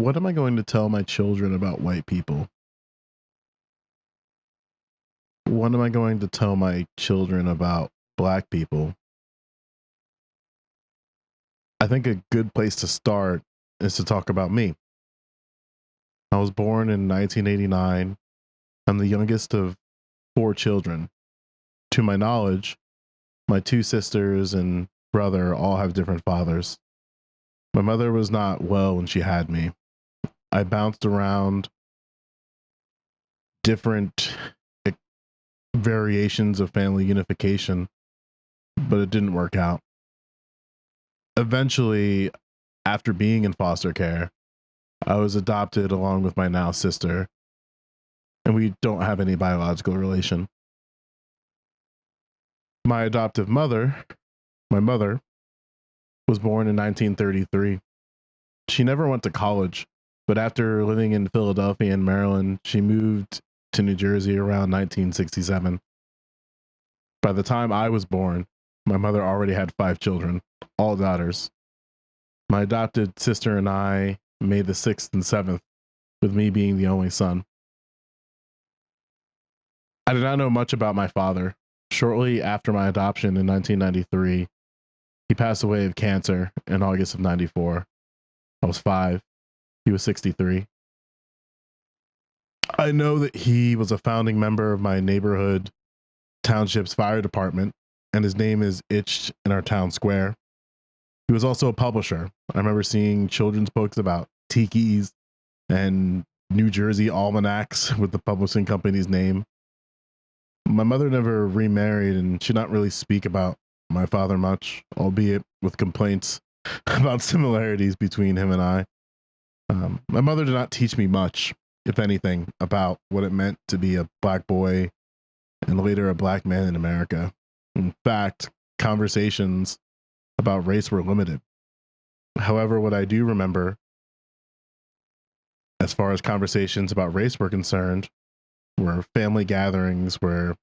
What am I going to tell my children about white people? What am I going to tell my children about black people? I think a good place to start is to talk about me. I was born in 1989. I'm the youngest of four children. To my knowledge, my two sisters and brother all have different fathers. My mother was not well when she had me. I bounced around different variations of family unification, but it didn't work out. Eventually, after being in foster care, I was adopted along with my now sister, and we don't have any biological relation. My adoptive mother, my mother, was born in 1933. She never went to college, but after living in Philadelphia and Maryland, she moved to New Jersey around 1967. By the time I was born, my mother already had five children, all daughters. My adopted sister and I made the sixth and seventh, with me being the only son. I did not know much about my father. Shortly after my adoption in 1993, he passed away of cancer in August of 94. I was 5. He was 63. I know that he was a founding member of my neighborhood township's fire department, and his name is etched in our town square. He was also a publisher. I remember seeing children's books about tikis and New Jersey almanacs with the publishing company's name. My mother never remarried, and she did not really speak about my father much, albeit with complaints about similarities between him and I. My mother did not teach me much, if anything, about what it meant to be a black boy and later a black man in America. In fact, conversations about race were limited. However, what I do remember, as far as conversations about race were concerned, were family gatherings where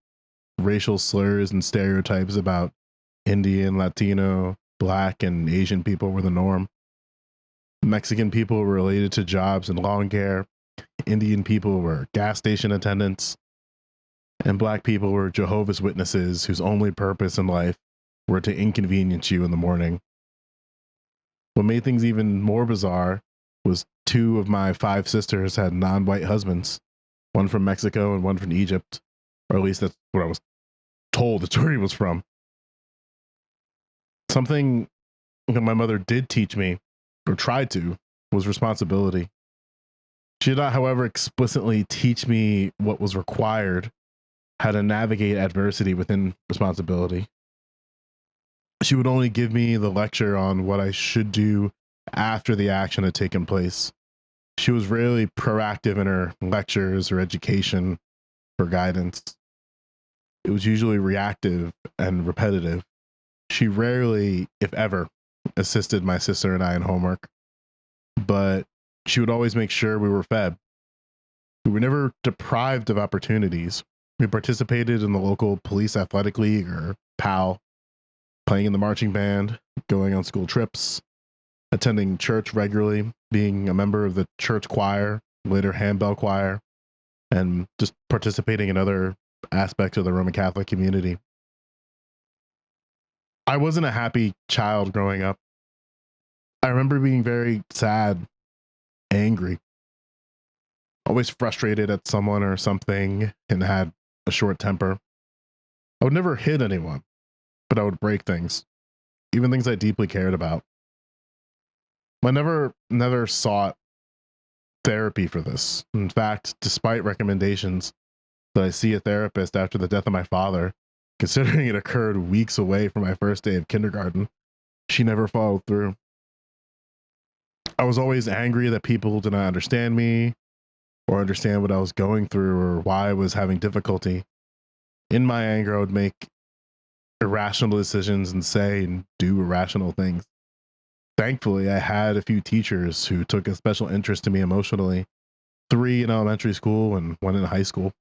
racial slurs and stereotypes about Indian, Latino, black, and Asian people were the norm. Mexican people were related to jobs in lawn care. Indian people were gas station attendants. And black people were Jehovah's Witnesses whose only purpose in life were to inconvenience you in the morning. What made things even more bizarre was 2 of my 5 sisters had non-white husbands, one from Mexico and one from Egypt, or at least that's what I was told the story was from. Something that my mother did teach me, or tried to, was responsibility. She did not, however, explicitly teach me what was required, how to navigate adversity within responsibility. She would only give me the lecture on what I should do after the action had taken place. She was rarely proactive in her lectures or education for guidance. It was usually reactive and repetitive. She rarely, if ever, assisted my sister and I in homework, but she would always make sure we were fed. We were never deprived of opportunities. We participated in the local police athletic league, or PAL, playing in the marching band, going on school trips, attending church regularly, being a member of the church choir, later handbell choir, and just participating in other aspects of the Roman Catholic community. I wasn't a happy child growing up. I remember being very sad, angry, always frustrated at someone or something, and had a short temper. I would never hit anyone, but I would break things, even things I deeply cared about. I never sought therapy for this. In fact, despite recommendations that I see a therapist after the death of my father, considering it occurred weeks away from my first day of kindergarten, she never followed through. I was always angry that people did not understand me or understand what I was going through or why I was having difficulty. In my anger, I would make irrational decisions and say and do irrational things. Thankfully, I had a few teachers who took a special interest in me emotionally, 3 in elementary school and 1 in high school.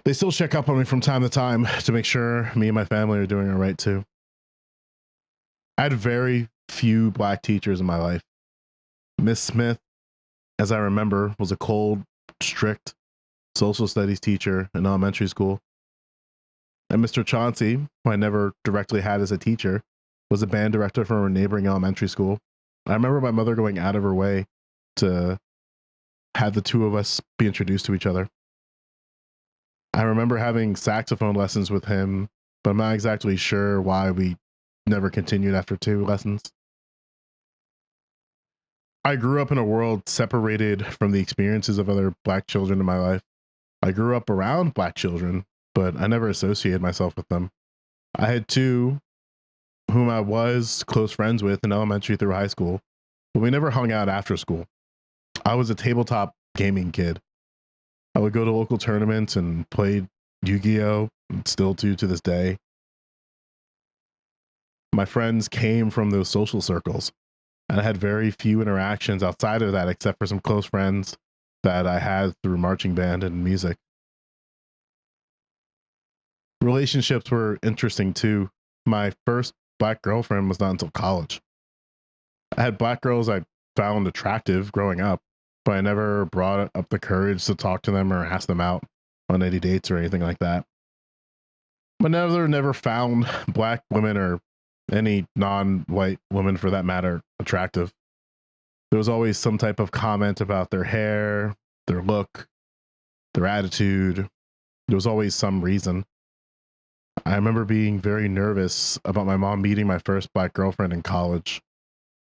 They still check up on me from time to time to make sure me and my family are doing all right too. I had very few black teachers in my life. Miss Smith as I remember, was a cold, strict social studies teacher in elementary school. And Mr. Chauncey, who I never directly had as a teacher, was a band director for a neighboring elementary school. I remember my mother going out of her way to have the two of us be introduced to each other. I remember having saxophone lessons with him, but I'm not exactly sure why we never continued after 2 lessons. I grew up in a world separated from the experiences of other Black children in my life. I grew up around Black children, but I never associated myself with them. I had two whom I was close friends with in elementary through high school, but we never hung out after school. I was a tabletop gaming kid. I would go to local tournaments and play Yu-Gi-Oh! And still do to this day. My friends came from those social circles, and I had very few interactions outside of that, except for some close friends that I had through marching band and music. Relationships were interesting too. My first Black girlfriend was not until college. I had Black girls I found attractive growing up, but I never brought up the courage to talk to them or ask them out on any dates or anything like that. My mother never found Black women or any non-white woman for that matter attractive. There was always some type of comment about their hair, their look, their attitude. There was always some reason. I remember being very nervous about my mom meeting my first Black girlfriend in college.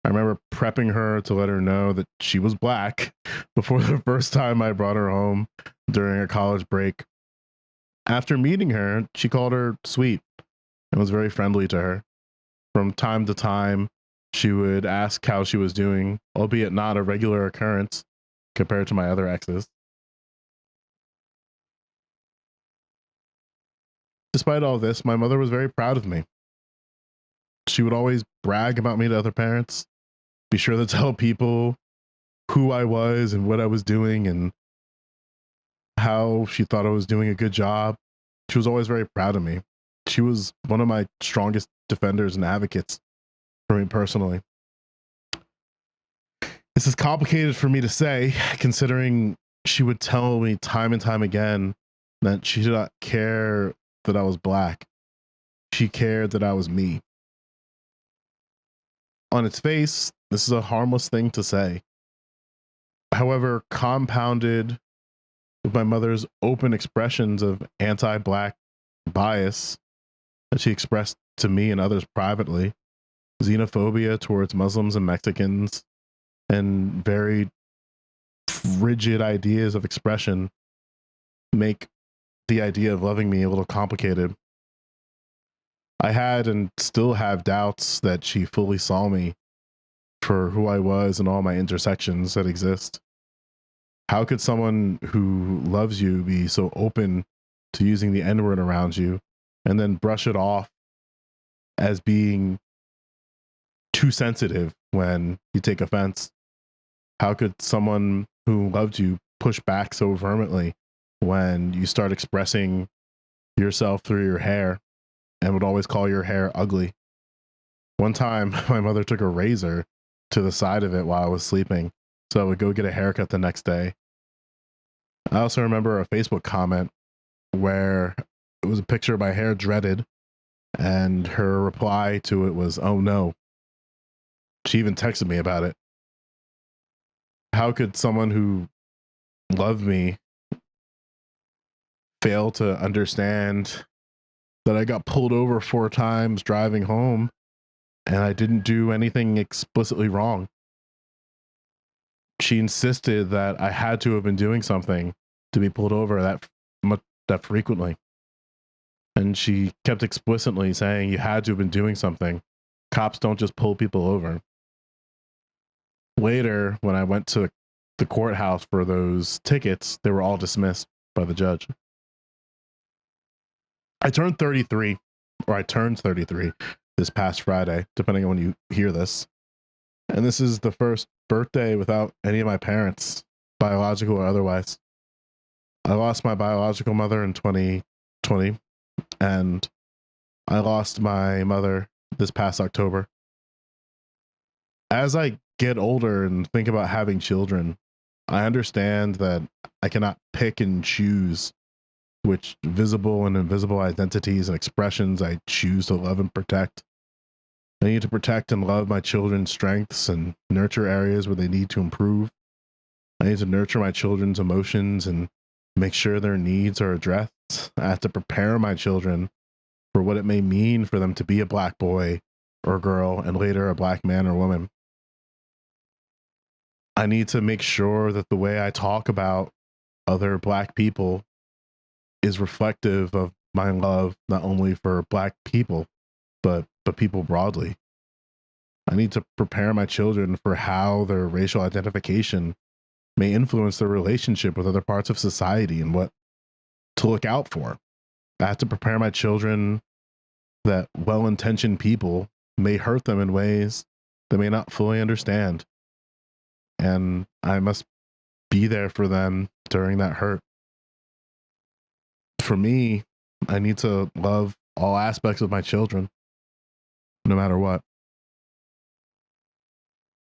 I remember prepping her to let her know that she was Black before the first time I brought her home during a college break. After meeting her, she called her sweet and was very friendly to her. From time to time, she would ask how she was doing, albeit not a regular occurrence compared to my other exes. Despite all this, my mother was very proud of me. She would always brag about me to other parents, be sure to tell people who I was and what I was doing and how she thought I was doing a good job. She was always very proud of me. She was one of my strongest defenders and advocates for me personally. This is complicated for me to say, considering she would tell me time and time again that she did not care that I was Black. She cared that I was me. On its face, this is a harmless thing to say. However, compounded with my mother's open expressions of anti-Black bias that she expressed to me and others privately, xenophobia towards Muslims and Mexicans, and very rigid ideas of expression make the idea of loving me a little complicated. I had and still have doubts that she fully saw me for who I was and all my intersections that exist. How could someone who loves you be so open to using the N-word around you and then brush it off as being too sensitive when you take offense? How could someone who loved you push back so vehemently when you start expressing yourself through your hair and would always call your hair ugly? One time, my mother took a razor to the side of it while I was sleeping, so I would go get a haircut the next day. I also remember a Facebook comment where it was a picture of my hair dreaded, and her reply to it was, "Oh no." She even texted me about it. How could someone who loved me fail to understand that I got pulled over 4 times driving home and I didn't do anything explicitly wrong? She insisted that I had to have been doing something to be pulled over that frequently. And she kept explicitly saying you had to have been doing something. Cops don't just pull people over. Later, when I went to the courthouse for those tickets, they were all dismissed by the judge. I turned 33, or I turned 33 this past Friday, depending on when you hear this. And this is the first birthday without any of my parents, biological or otherwise. I lost my biological mother in 2020, and I lost my mother this past October. As I get older and think about having children, I understand that I cannot pick and choose which visible and invisible identities and expressions I choose to love and protect. I need to protect and love my children's strengths and nurture areas where they need to improve. I need to nurture my children's emotions and make sure their needs are addressed. I have to prepare my children for what it may mean for them to be a black boy or girl and later a black man or woman. I need to make sure that the way I talk about other black people is reflective of my love not only for black people but people broadly. I need to prepare my children for how their racial identification may influence their relationship with other parts of society and what to look out for. I have to prepare my children that well-intentioned people may hurt them in ways they may not fully understand, and I must be there for them during that hurt. For me, I need to love all aspects of my children, no matter what.